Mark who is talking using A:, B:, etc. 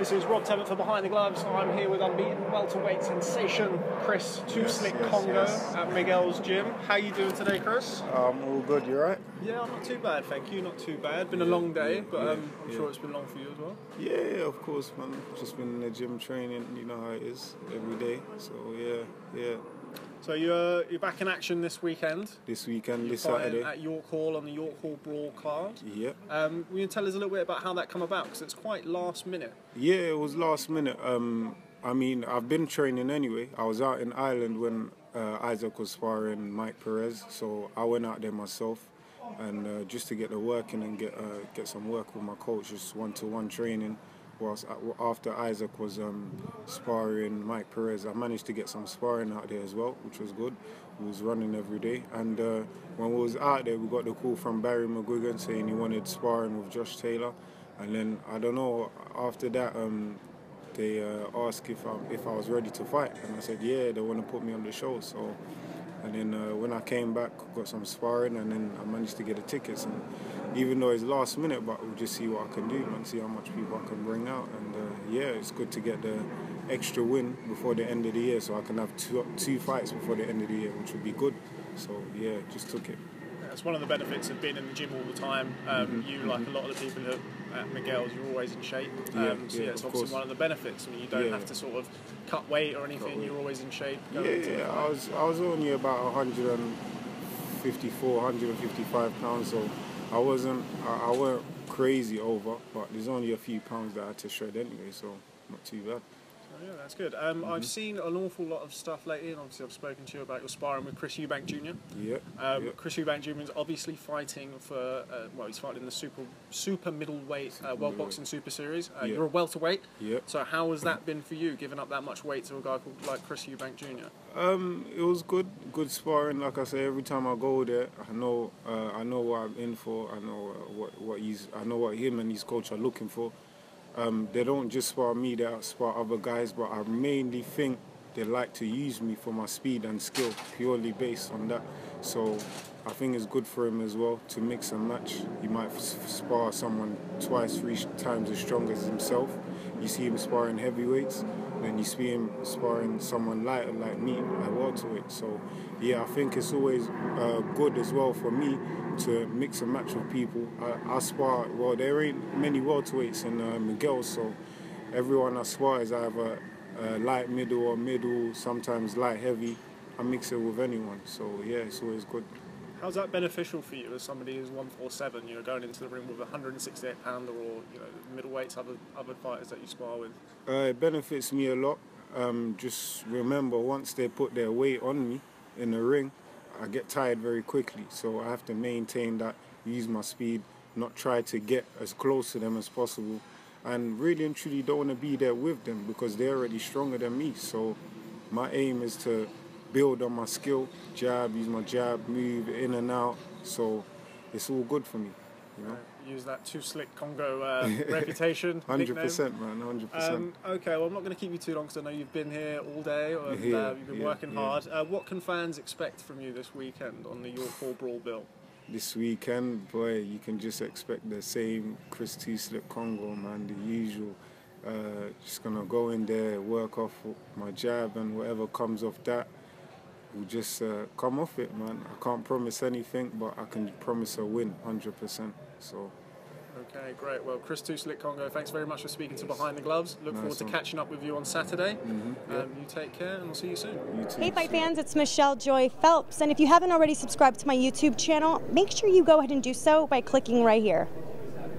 A: This is Rob Tebbutt for Behind the Gloves. I'm here with Unbeaten welterweight sensation Chris Slick Kongo at Miguel's gym. How are you doing today, Chris?
B: All good, you right?
A: Yeah, I'm not too bad, thank you. Not too bad. Been a long day, but I'm sure it's been long for you as well.
B: Yeah, of course, man. Just been in the gym training, you know how it is, every day. So, yeah.
A: So you're back in action this weekend?
B: This weekend, this
A: You're
B: Saturday.
A: at York Hall on the York Hall Brawl card.
B: Yeah.
A: Will you tell us a little bit about how that come about? Because it's quite last minute.
B: Yeah, it was last minute. I mean, I've been training anyway. I was out in Ireland when Isaac was sparring Mike Perez, so I went out there myself, and just to get the work in and get some work with my coach, just one-to-one training. Whilst after Isaac was sparring Mike Perez, I managed to get some sparring out there as well, which was good. We was running every day, and when we was out there, we got the call from Barry McGuigan saying he wanted sparring with Josh Taylor, and then I don't know. After that, they asked if I was ready to fight, and I said yeah. They want to put me on the show, so. And then when I came back, got some sparring, and then I managed to get the tickets. And even though it's last minute, but we'll just see what I can do, man, see how much people I can bring out. And yeah, it's good to get the extra win before the end of the year, so I can have two fights before the end of the year, which would be good. So yeah, just took it.
A: That's one of the benefits of being in the gym all the time. You, like a lot of the people at Miguel's, you're always in shape. So it's obviously one of the benefits. I mean, you don't have to sort of cut weight or anything. You're always in shape.
B: I was only about 154, 155 pounds, so I weren't crazy over, but there's only a few pounds that I had to shred anyway, so not too bad.
A: Yeah, that's good. I've seen an awful lot of stuff lately, and obviously I've spoken to you about your sparring with Chris Eubank Jr. Chris Eubank Jr. is obviously fighting for, he's fighting in the super middleweight World Boxing Super Series. You're a welterweight. So how has that been for you, giving up that much weight to a guy called like Chris Eubank Jr.?
B: It was good sparring. Like I say, every time I go there, I know what I'm in for. I know what him and his coach are looking for. They don't just spar me, they spar other guys, but I mainly think they like to use me for my speed and skill, purely based on that. So I think it's good for him as well to mix and match. He might spar someone twice, 3 times as strong as himself. You see him sparring heavyweights, then you see him sparring someone lighter like me at welterweight. So yeah, I think it's always good as well for me to mix and match with people. I spar, well, there ain't many welterweights in Miguel, so everyone I spar is either light middle or middle, sometimes light heavy. I mix it with anyone, so yeah, it's always good.
A: How's that beneficial for you as somebody who's 147, going into the ring with a 168-pounder or, middleweights, other fighters that you spar with?
B: It benefits me a lot. Just remember, once they put their weight on me in the ring, I get tired very quickly, so I have to maintain that, use my speed, not try to get as close to them as possible, and really and truly don't want to be there with them because they're already stronger than me. So my aim is to build on my skill, use my jab, move in and out, so it's all good for me.
A: Use that Slick Kongo reputation.
B: 100%, man, 100%.
A: Okay, well, I'm not going to keep you too long because I know you've been here all day and you've been working hard. What can fans expect from you this weekend on the York Hall Brawl bill?
B: This weekend, boy, you can just expect the same Chris Slick Kongo, man, the usual. Just going to go in there, work off my jab, and whatever comes off that, we'll just come off it, man. I can't promise anything, but I can promise a win, 100%. So.
A: Okay, great. Well, Chris Slick Kongo, thanks very much for speaking to Behind the Gloves. Look forward to catching up with you on Saturday. You take care, and we'll see you soon.
B: You too.
C: Hey, fight fans, it's Michelle Joy Phelps, and if you haven't already subscribed to my YouTube channel, make sure you go ahead and do so by clicking right here.